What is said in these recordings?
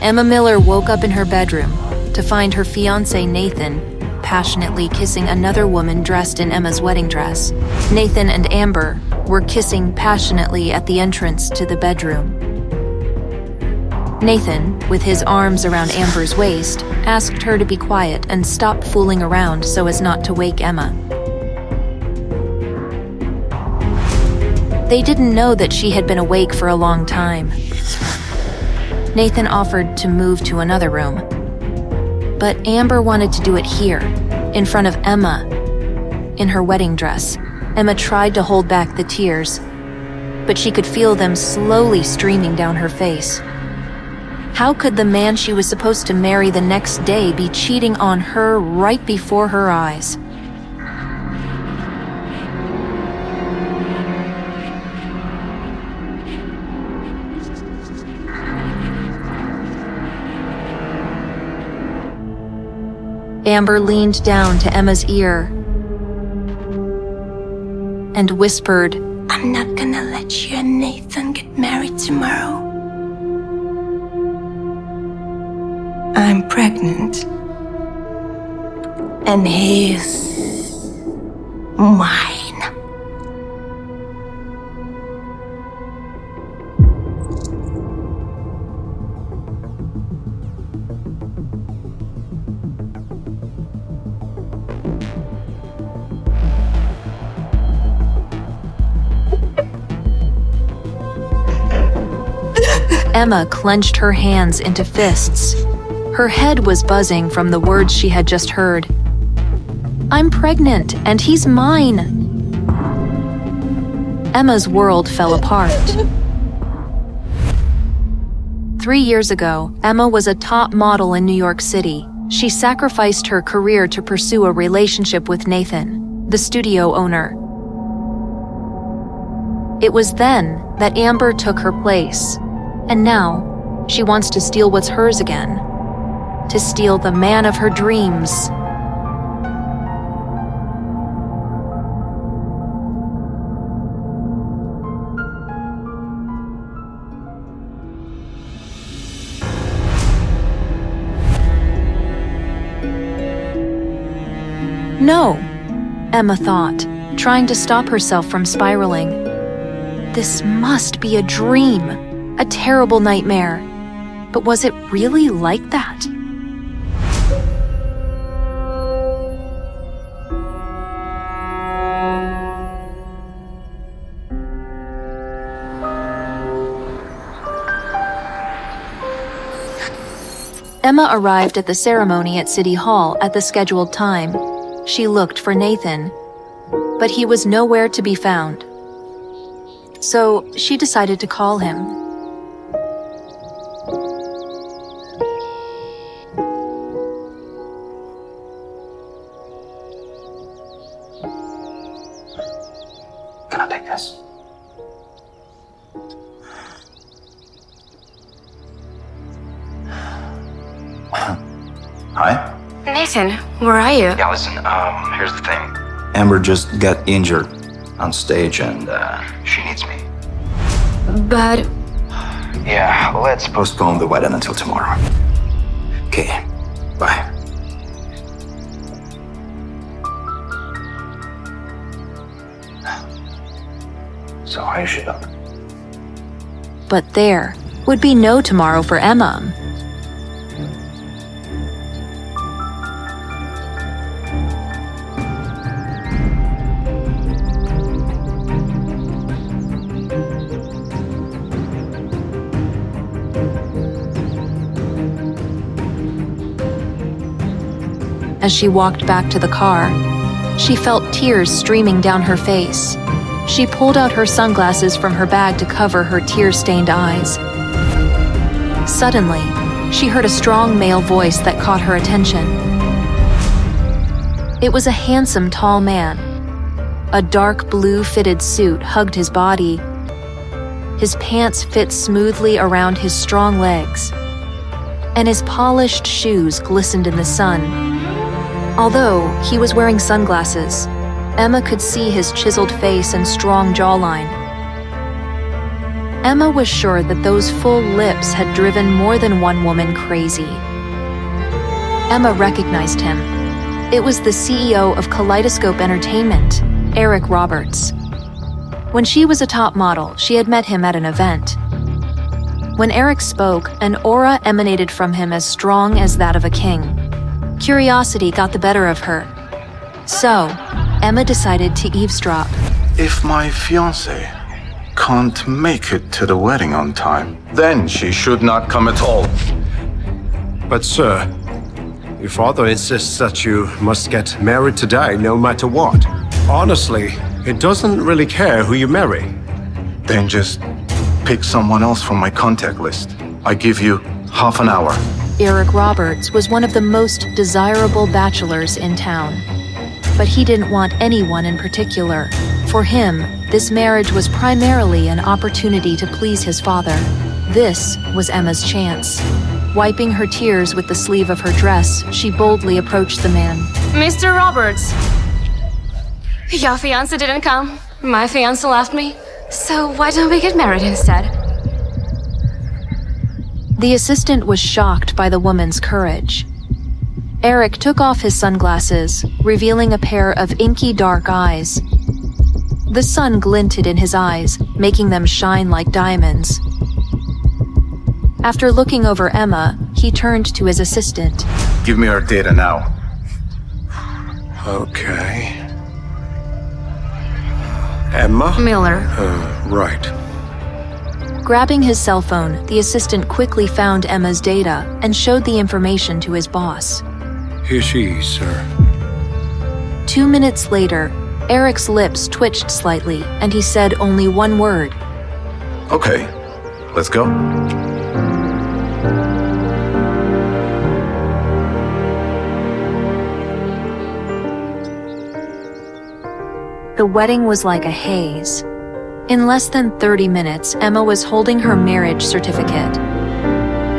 Emma Miller woke up in her bedroom to find her fiancé Nathan passionately kissing another woman dressed in Emma's wedding dress. Nathan and Amber were kissing passionately at the entrance to the bedroom. Nathan, with his arms around Amber's waist, asked her to be quiet and stop fooling around so as not to wake Emma. They didn't know that she had been awake for a long time. Nathan offered to move to another room, but Amber wanted to do it here, in front of Emma, in her wedding dress. Emma tried to hold back the tears, but she could feel them slowly streaming down her face. How could the man she was supposed to marry the next day be cheating on her right before her eyes? Amber leaned down to Emma's ear and whispered, "I'm not gonna let you and Nathan get married tomorrow. I'm pregnant. And he's mine." Emma clenched her hands into fists. Her head was buzzing from the words she had just heard. "I'm pregnant, and he's mine." Emma's world fell apart. 3 years ago, Emma was a top model in New York City. She sacrificed her career to pursue a relationship with Nathan, the studio owner. It was then that Amber took her place. And now, she wants to steal what's hers again. To steal the man of her dreams. No, Emma thought, trying to stop herself from spiraling. This must be a dream. A terrible nightmare. But was it really like that? Emma arrived at the ceremony at City Hall at the scheduled time. She looked for Nathan, but he was nowhere to be found. So she decided to call him. Can I take this? Hi? Nathan, where are you? Yeah, listen, here's the thing. Amber just got injured on stage and, she needs me. But Yeah, let's postpone the wedding until tomorrow. Okay, bye. So I should up. But there would be no tomorrow for Emma. As she walked back to the car, she felt tears streaming down her face. She pulled out her sunglasses from her bag to cover her tear-stained eyes. Suddenly, she heard a strong male voice that caught her attention. It was a handsome, tall man. A dark blue fitted suit hugged his body. His pants fit smoothly around his strong legs, and his polished shoes glistened in the sun. Although he was wearing sunglasses, Emma could see his chiseled face and strong jawline. Emma was sure that those full lips had driven more than one woman crazy. Emma recognized him. It was the CEO of Kaleidoscope Entertainment, Eric Roberts. When she was a top model, she had met him at an event. When Eric spoke, an aura emanated from him as strong as that of a king. Curiosity got the better of her. So, Emma decided to eavesdrop. If my fiancé can't make it to the wedding on time, then she should not come at all. But sir, your father insists that you must get married today no matter what. Honestly, he doesn't really care who you marry. Then just pick someone else from my contact list. I give you half an hour. Eric Roberts was one of the most desirable bachelors in town. But he didn't want anyone in particular. For him, this marriage was primarily an opportunity to please his father. This was Emma's chance. Wiping her tears with the sleeve of her dress, she boldly approached the man. Mr. Roberts, your fiancé didn't come. My fiancé left me. So why don't we get married instead? The assistant was shocked by the woman's courage. Eric took off his sunglasses, revealing a pair of inky dark eyes. The sun glinted in his eyes, making them shine like diamonds. After looking over Emma, he turned to his assistant. Give me her data now. Okay. Emma? Miller. Right. Grabbing his cell phone, the assistant quickly found Emma's data and showed the information to his boss. Here she is, sir. 2 minutes later, Eric's lips twitched slightly, and he said only one word. Okay, let's go. The wedding was like a haze. In less than 30 minutes, Emma was holding her marriage certificate.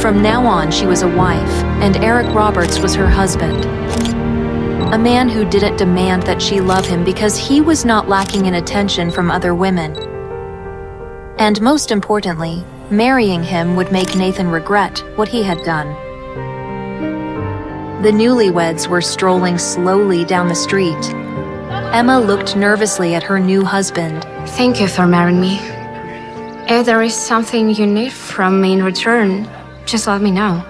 From now on, she was a wife, and Eric Roberts was her husband. A man who didn't demand that she love him because he was not lacking in attention from other women. And most importantly, marrying him would make Nathan regret what he had done. The newlyweds were strolling slowly down the street. Emma looked nervously at her new husband. Thank you for marrying me. If there is something you need from me in return, just let me know.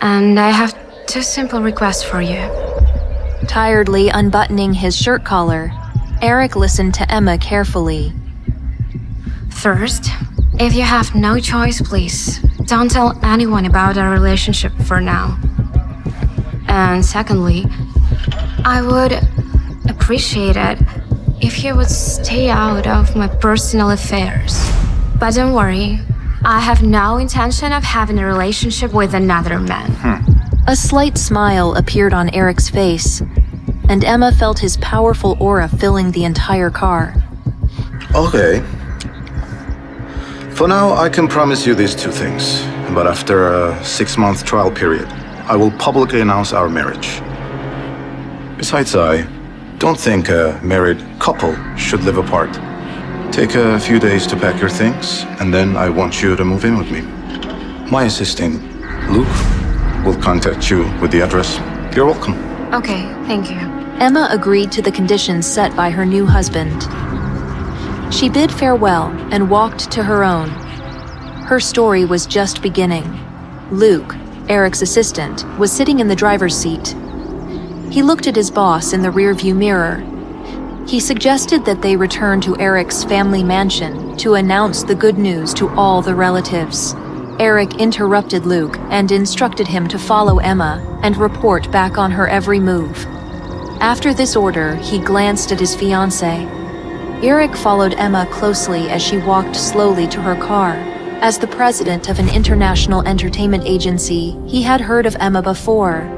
And I have 2 simple requests for you. Tiredly unbuttoning his shirt collar, Eric listened to Emma carefully. First, if you have no choice, please don't tell anyone about our relationship for now. And secondly, I would appreciate it if you would stay out of my personal affairs. But don't worry, I have no intention of having a relationship with another man. A slight smile appeared on Eric's face, and Emma felt his powerful aura filling the entire car. Okay. For now, I can promise you these 2 things. But after a 6-month trial period, I will publicly announce our marriage. Besides, I don't think a married couple should live apart. Take a few days to pack your things, and then I want you to move in with me. My assistant, Luke, will contact you with the address. You're welcome. Okay, thank you. Emma agreed to the conditions set by her new husband. She bid farewell and walked to her own. Her story was just beginning. Luke, Eric's assistant, was sitting in the driver's seat. He looked at his boss in the rearview mirror. He suggested that they return to Eric's family mansion to announce the good news to all the relatives. Eric interrupted Luke and instructed him to follow Emma and report back on her every move. After this order, he glanced at his fiancé. Eric followed Emma closely as she walked slowly to her car. As the president of an international entertainment agency, he had heard of Emma before.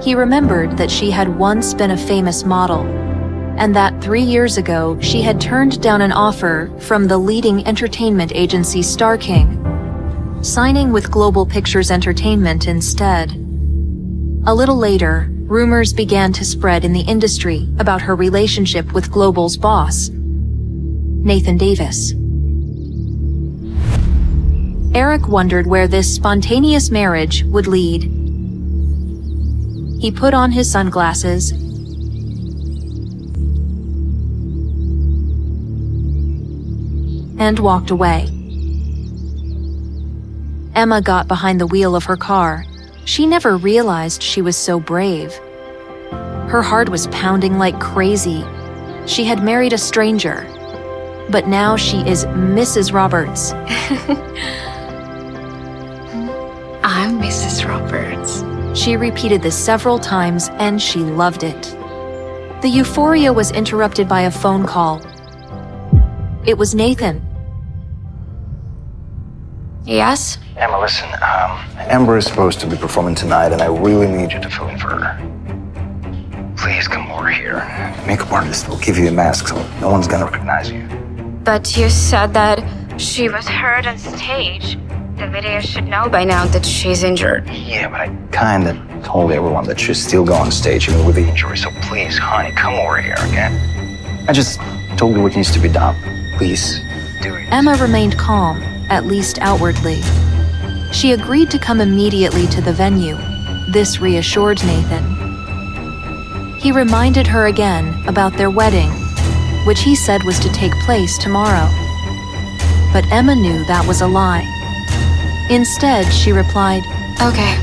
He remembered that she had once been a famous model, and that 3 years ago she had turned down an offer from the leading entertainment agency Star King, signing with Global Pictures Entertainment instead. A little later, rumors began to spread in the industry about her relationship with Global's boss, Nathan Davis. Eric wondered where this spontaneous marriage would lead. He put on his sunglasses and walked away. Emma got behind the wheel of her car. She never realized she was so brave. Her heart was pounding like crazy. She had married a stranger, but now she is Mrs. Roberts. I'm Mrs. Roberts. She repeated this several times, and she loved it. The euphoria was interrupted by a phone call. It was Nathan. Yes? Emma, listen, Amber is supposed to be performing tonight, and I really need you to fill in for her. Please come over here. Makeup artist will give you a mask so no one's gonna recognize you. But you said that she was hurt on stage. The video should know by now that she's injured. Yeah, but I kinda told everyone that she's still going on stage even with the injury, so please, honey, come over here, okay? I just told you what needs to be done. Please, do it. Emma remained calm, at least outwardly. She agreed to come immediately to the venue. This reassured Nathan. He reminded her again about their wedding, which he said was to take place tomorrow. But Emma knew that was a lie. Instead, she replied, Okay,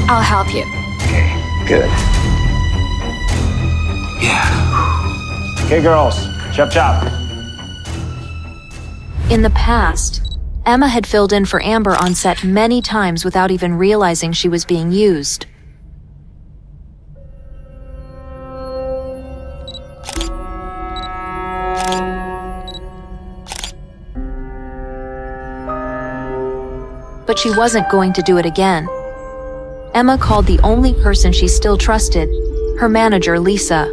I'll help you. Okay, good. Yeah. Okay, girls, chop chop. In the past, Emma had filled in for Amber on set many times without even realizing she was being used. But she wasn't going to do it again. Emma called the only person she still trusted, her manager, Lisa.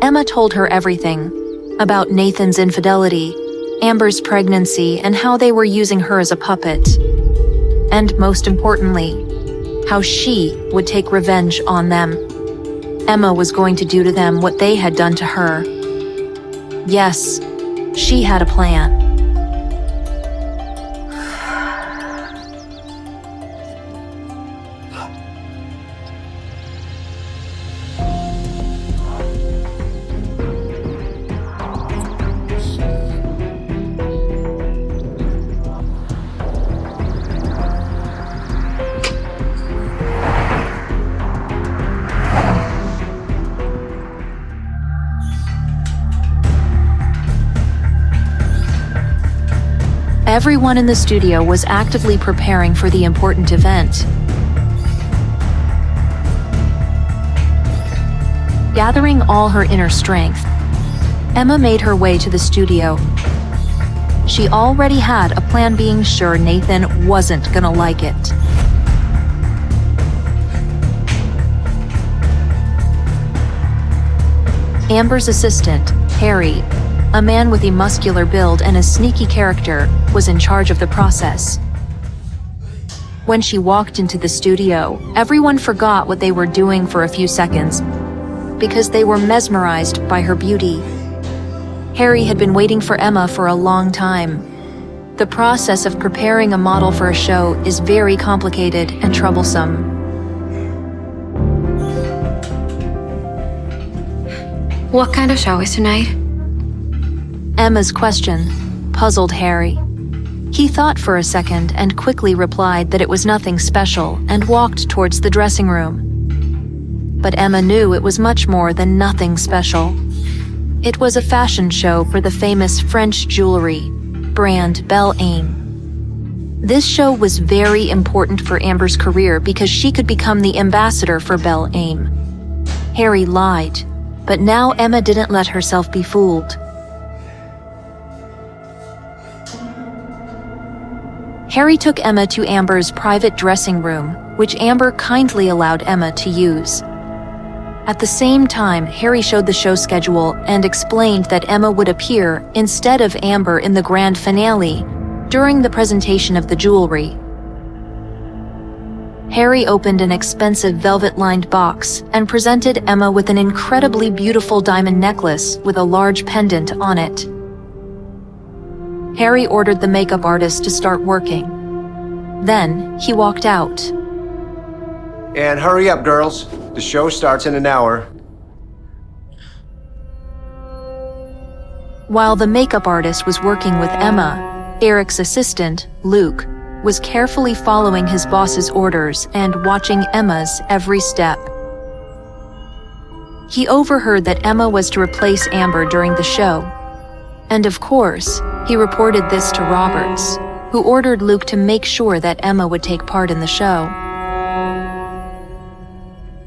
Emma told her everything about Nathan's infidelity, Amber's pregnancy, and how they were using her as a puppet. And most importantly, how she would take revenge on them. Emma was going to do to them what they had done to her. Yes, she had a plan. Everyone in the studio was actively preparing for the important event. Gathering all her inner strength, Emma made her way to the studio. She already had a plan, being sure Nathan wasn't gonna like it. Amber's assistant, Harry, a man with a muscular build and a sneaky character, was in charge of the process. When she walked into the studio, everyone forgot what they were doing for a few seconds because they were mesmerized by her beauty. Harry had been waiting for Emma for a long time. The process of preparing a model for a show is very complicated and troublesome. What kind of show is tonight? Emma's question puzzled Harry. He thought for a second and quickly replied that it was nothing special and walked towards the dressing room. But Emma knew it was much more than nothing special. It was a fashion show for the famous French jewelry brand Belle Aime. This show was very important for Amber's career because she could become the ambassador for Belle Aime. Harry lied, but now Emma didn't let herself be fooled. Harry took Emma to Amber's private dressing room, which Amber kindly allowed Emma to use. At the same time, Harry showed the show schedule and explained that Emma would appear instead of Amber in the grand finale during the presentation of the jewelry. Harry opened an expensive velvet-lined box and presented Emma with an incredibly beautiful diamond necklace with a large pendant on it. Harry ordered the makeup artist to start working. Then, he walked out. And hurry up, girls. The show starts in an hour. While the makeup artist was working with Emma, Eric's assistant, Luke, was carefully following his boss's orders and watching Emma's every step. He overheard that Emma was to replace Amber during the show. And of course, he reported this to Roberts, who ordered Luke to make sure that Emma would take part in the show.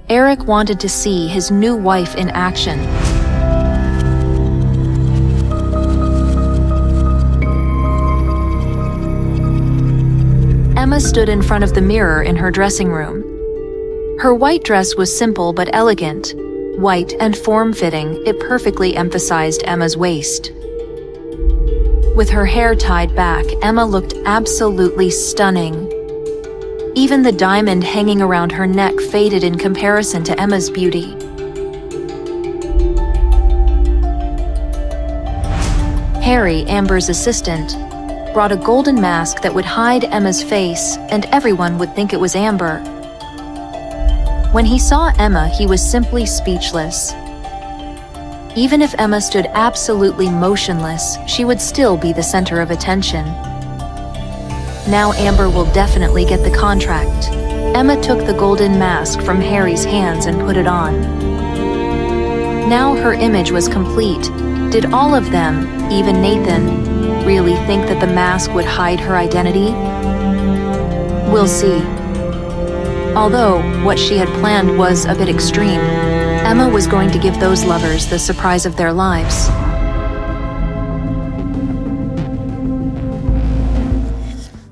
Eric wanted to see his new wife in action. Emma stood in front of the mirror in her dressing room. Her white dress was simple but elegant. White and form-fitting, it perfectly emphasized Emma's waist. With her hair tied back, Emma looked absolutely stunning. Even the diamond hanging around her neck faded in comparison to Emma's beauty. Harry, Amber's assistant, brought a golden mask that would hide Emma's face, and everyone would think it was Amber. When he saw Emma, he was simply speechless. Even if Emma stood absolutely motionless, she would still be the center of attention. Now Amber will definitely get the contract. Emma took the golden mask from Harry's hands and put it on. Now her image was complete. Did all of them, even Nathan, really think that the mask would hide her identity? We'll see. Although what she had planned was a bit extreme, Emma was going to give those lovers the surprise of their lives.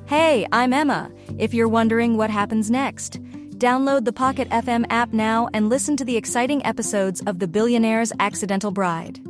Hey, I'm Emma. If you're wondering what happens next, download the Pocket FM app now and listen to the exciting episodes of The Billionaire's Accidental Bride.